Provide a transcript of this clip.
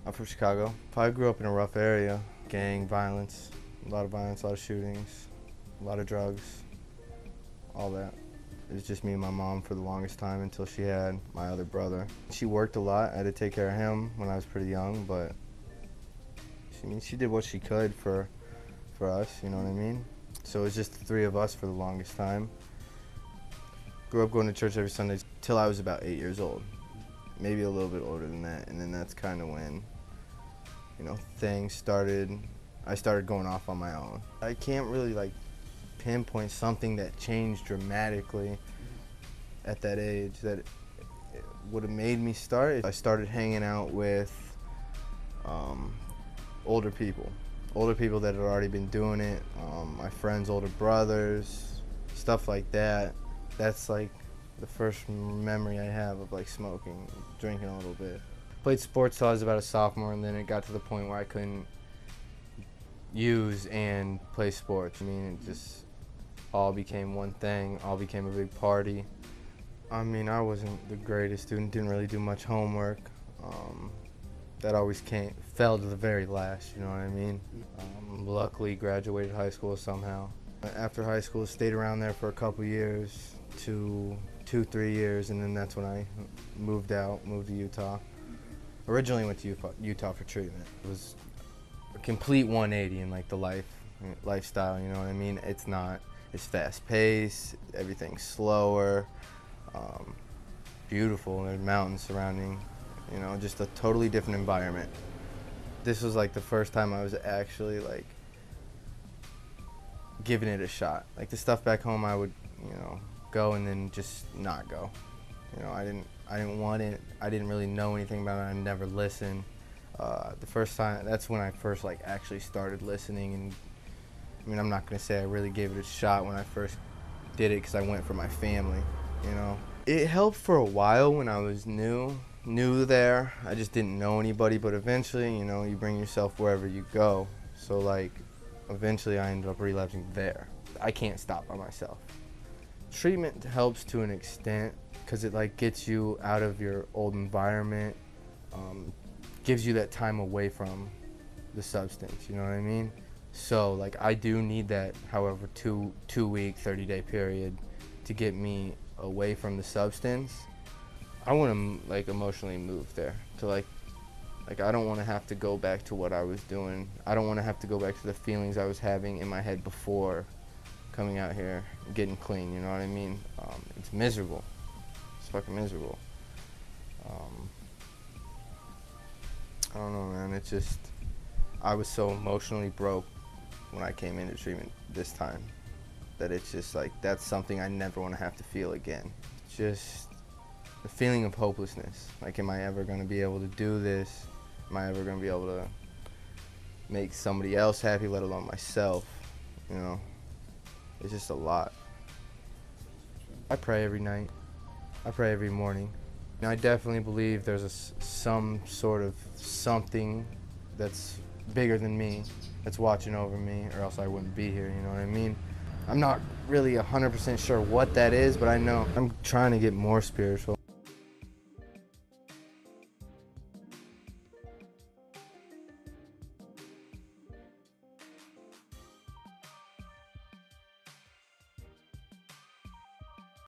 I'm from Chicago. I grew up in a rough area. Gang violence, a lot of shootings, a lot of drugs, all that. It was just me and my mom for the longest time until she had my other brother. She worked a lot. I had to take care of him when I was pretty young, but she did what she could for us, you know what I mean? So it was just the three of us for the longest time. Grew up going to church every Sunday till I was about 8 years old. Maybe a little bit older than that, and then that's kind of when, things started. I started going off on my own. I can't really pinpoint something that changed dramatically at that age that it would have made me start. I started hanging out with older people that had already been doing it, my friends' older brothers, stuff like that. That's like the first memory I have of smoking, drinking a little bit. Played sports till I was about a sophomore, and then it got to the point where I couldn't use and play sports. It just all became one thing, all became a big party. I wasn't the greatest student, didn't really do much homework. That always fell to the very last, you know what I mean? Luckily graduated high school somehow. After high school, stayed around there for a couple years, 2-3 years, and then that's when I moved to Utah. Originally went to Utah for treatment. It was a complete 180 in the lifestyle, you know what I mean? It's fast paced, everything's slower, beautiful, there's mountains surrounding, just a totally different environment. This was the first time I was actually giving it a shot. The stuff back home I would, go and then just not go. I didn't want it. I didn't really know anything about it. I never listened. The first time, that's when I first actually started listening. And I'm not gonna say I really gave it a shot when I first did it because I went for my family. It helped for a while when I was new there. I just didn't know anybody, but eventually, you bring yourself wherever you go. So eventually I ended up relapsing there. I can't stop by myself. Treatment helps to an extent because it gets you out of your old environment, gives you that time away from the substance, you know what I mean? So I do need that, however, two-week, 30-day period to get me away from the substance. I want to emotionally move there to I don't want to have to go back to what I was doing. I don't want to have to go back to the feelings I was having in my head before coming out here and getting clean, you know what I mean? It's miserable. It's fucking miserable. I don't know, man. It's just, I was so emotionally broke when I came into treatment this time that it's just that's something I never want to have to feel again. Just the feeling of hopelessness. Am I ever going to be able to do this? Am I ever going to be able to make somebody else happy, let alone myself? It's just a lot. I pray every night. I pray every morning. I definitely believe there's some sort of something that's bigger than me, that's watching over me, or else I wouldn't be here, you know what I mean? I'm not really 100% sure what that is, but I know I'm trying to get more spiritual.